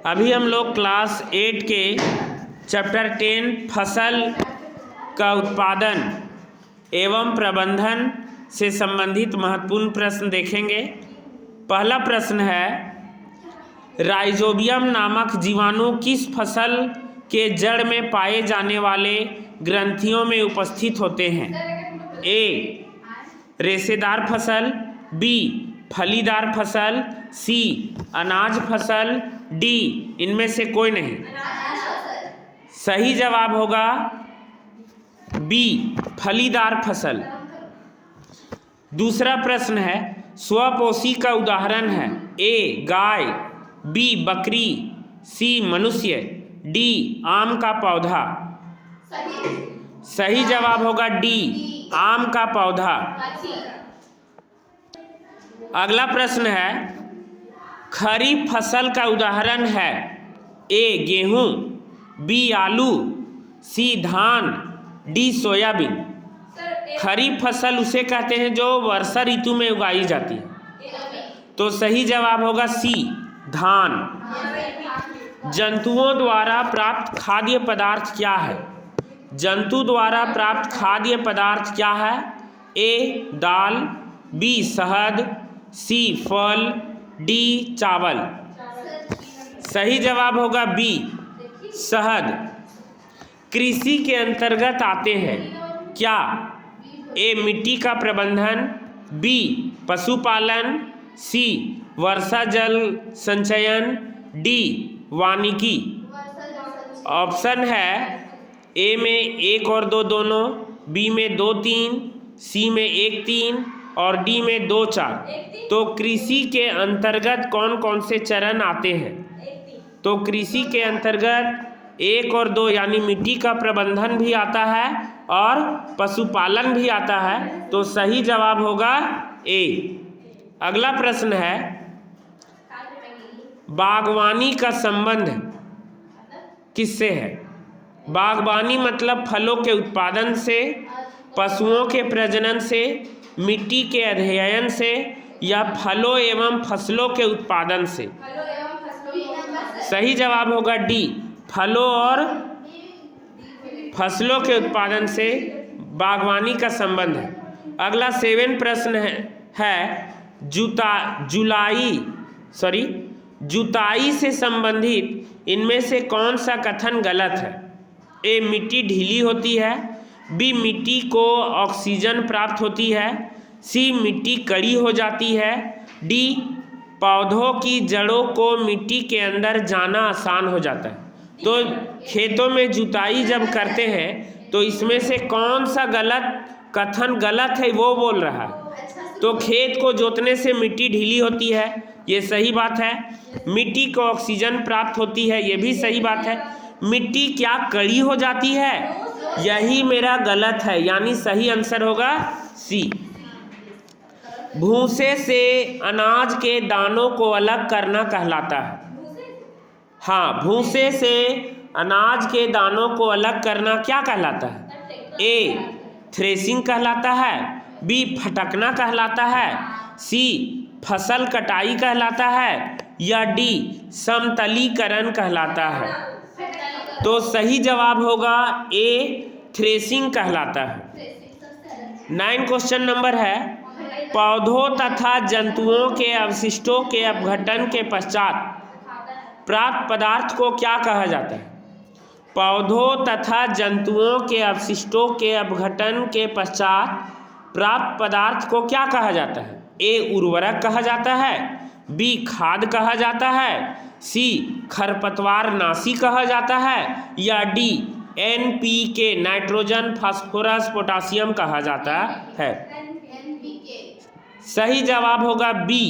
अभी हम लोग क्लास 8 के चैप्टर 10 फसल का उत्पादन एवं प्रबंधन से संबंधित महत्वपूर्ण प्रश्न देखेंगे। पहला प्रश्न है, राइजोबियम नामक जीवाणु किस फसल के जड़ में पाए जाने वाले ग्रंथियों में उपस्थित होते हैं? ए, रेशेदार फसल, बी, फलीदार फसल, सी, अनाज फसल, डी, इनमें से कोई नहीं। सही जवाब होगा बी, फलीदार फसल। दूसरा प्रश्न है, स्वपोषी का उदाहरण है? ए, गाय, बी, बकरी, सी, मनुष्य, डी, आम का पौधा। सही जवाब होगा डी, आम का पौधा। अगला प्रश्न है, खरीफ फसल का उदाहरण है? ए, गेहूं, बी, आलू, सी, धान, डी, सोयाबीन। खरीफ फसल उसे कहते हैं जो वर्षा ऋतु में उगाई जाती है, तो सही जवाब होगा सी, धान। जंतुओं द्वारा प्राप्त खाद्य पदार्थ क्या है? जंतु द्वारा प्राप्त खाद्य पदार्थ क्या है? ए, दाल, बी, शहद, सी, फल, डी, चावल। सही जवाब होगा बी, शहद। कृषि के अंतर्गत आते हैं क्या? ए, मिट्टी का प्रबंधन, बी, पशुपालन, सी, वर्षा जल संचयन, डी, वानिकी। ऑप्शन है ए में 1 और 2 दोनों, बी में 2 3, सी में 1 3 और डी में 2 4। तो कृषि के अंतर्गत कौन कौन से चरण आते हैं? तो कृषि के अंतर्गत 1 और 2 यानी मिट्टी का प्रबंधन भी आता है और पशुपालन भी आता है, तो सही जवाब होगा ए। अगला प्रश्न है, बागवानी का संबंध किससे है? बागवानी मतलब फलों के उत्पादन से, पशुओं के प्रजनन से, मिट्टी के अध्ययन से या फलों एवं फसलों के उत्पादन से। सही जवाब होगा डी, फलों और फसलों के उत्पादन से बागवानी का संबंध है। अगला 7 प्रश्न है जुताई से संबंधित इनमें से कौन सा कथन गलत है? ए, मिट्टी ढीली होती है, बी, मिट्टी को ऑक्सीजन प्राप्त होती है, सी, मिट्टी कड़ी हो जाती है, डी, पौधों की जड़ों को मिट्टी के अंदर जाना आसान हो जाता है। तो खेतों में जुताई जब करते हैं तो इसमें से कौन सा कथन गलत है वो बोल रहा है। तो खेत को जोतने से मिट्टी ढीली होती है, ये सही बात है। मिट्टी को ऑक्सीजन प्राप्त होती है, ये भी सही बात है। मिट्टी क्या कड़ी हो जाती है? यही मेरा गलत है, यानी सही आंसर होगा सी। भूसे से अनाज के दानों को अलग करना कहलाता है? हाँ, भूसे से अनाज के दानों को अलग करना क्या कहलाता है? ए, थ्रेसिंग कहलाता है, बी, फटकना कहलाता है, सी, फसल कटाई कहलाता है या डी, समतलीकरण कहलाता है। तो सही जवाब होगा ए, थ्रेसिंग कहलाता है। 9 क्वेश्चन नंबर है, पौधों तथा जंतुओं के अवशिष्टों के अपघटन के पश्चात प्राप्त पदार्थ को क्या कहा जाता है? पौधों तथा जंतुओं के अवशिष्टों के अपघटन के पश्चात प्राप्त पदार्थ को क्या कहा जाता है? ए, उर्वरक कहा जाता है, बी, खाद कहा जाता है, सी, खरपतवार नाशी कहा जाता है या D, NPK nitrogen phosphorus potassium कहा जाता है। सही जवाब होगा बी,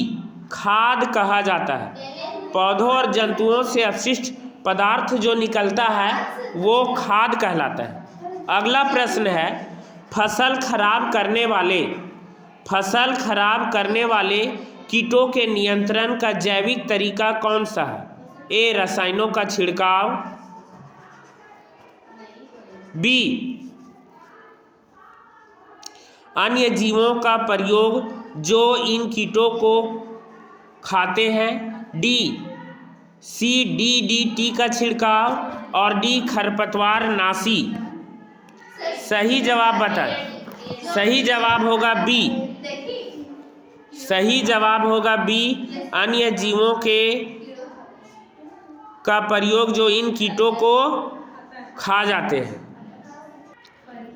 खाद कहा जाता है। पौधों और जंतुओं से अपशिष्ट पदार्थ जो निकलता है वो खाद कहलाता है। अगला प्रश्न है, फसल खराब करने वाले कीटों के नियंत्रण का जैविक तरीका कौन सा है? ए, रसायनों का छिड़काव, बी, अन्य जीवों का प्रयोग जो इन कीटों को खाते हैं, डी CDDT का छिड़काव और डी खरपतवार नाशी। सही जवाब बताएं। सही जवाब होगा बी। सही जवाब होगा बी, अन्य जीवों के का प्रयोग जो इन कीटों को खा जाते हैं।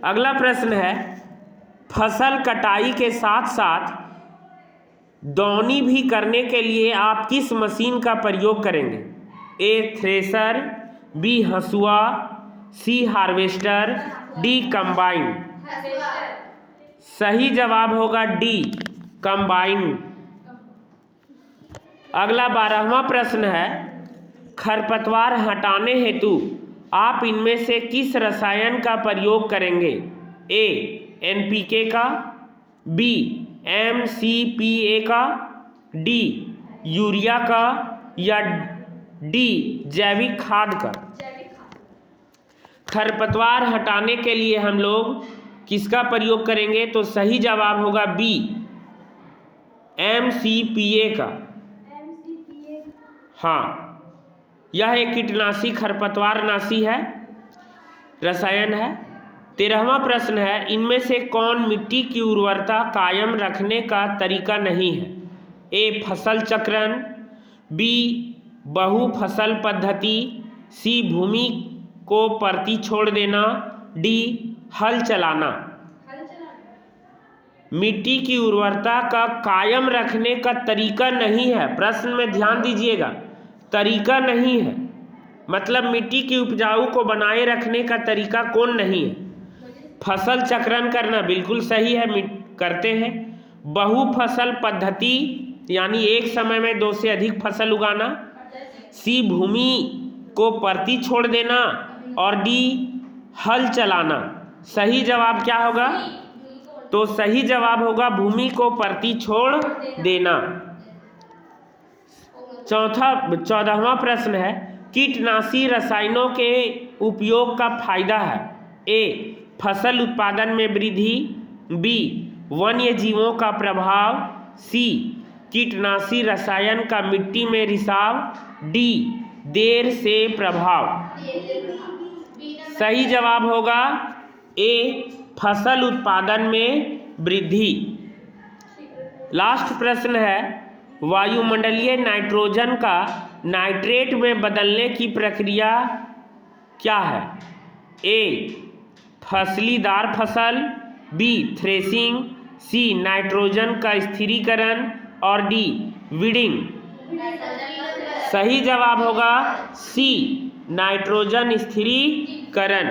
अगला प्रश्न है, फसल कटाई के साथ साथ दौनी भी करने के लिए आप किस मशीन का प्रयोग करेंगे? ए थ्रेशर, बी हंसुआ, सी हार्वेस्टर, डी कंबाइन। सही जवाब होगा डी कंबाइन। अगला 12वां प्रश्न है, खरपतवार हटाने हेतु आप इनमें से किस रसायन का प्रयोग करेंगे? ए NPK का, बी MCPA का, डी यूरिया का या डी जैविक खाद का। खरपतवार हटाने के लिए हम लोग किसका प्रयोग करेंगे? तो सही जवाब होगा बी MCPA का। हाँ, यह एक कीटनाशी खरपतवार नाशी है, रसायन है। 13वां प्रश्न है, इनमें से कौन मिट्टी की उर्वरता कायम रखने का तरीका नहीं है? ए फसल चक्रण, बी बहु फसल पद्धति, सी भूमि को परती छोड़ देना, डी हल चलाना। मिट्टी की उर्वरता का कायम रखने का तरीका नहीं है, प्रश्न में ध्यान दीजिएगा, तरीका नहीं है मतलब मिट्टी की उपजाऊ को बनाए रखने का तरीका कौन नहीं है? फसल चक्रण करना बिल्कुल सही है, करते हैं। बहु फसल पद्धति यानी एक समय में 2 से अधिक फसल उगाना, सी भूमि को परती छोड़ देना और डी हल चलाना। सही जवाब क्या होगा? तो सही जवाब होगा भूमि को परती छोड़ देना। 14वां प्रश्न है, कीटनाशी रसायनों के उपयोग का फायदा है? ए फसल उत्पादन में वृद्धि, बी वन्य जीवों का प्रभाव, सी कीटनाशी रसायन का मिट्टी में रिसाव, डी देर से प्रभाव। सही जवाब होगा ए फसल उत्पादन में वृद्धि। लास्ट प्रश्न है, वायुमंडलीय नाइट्रोजन का नाइट्रेट में बदलने की प्रक्रिया क्या है? ए फसलीदार फसल, बी थ्रेसिंग, सी नाइट्रोजन का स्थिरीकरण और डी वीडिंग। सही जवाब होगा सी नाइट्रोजन स्थिरीकरण।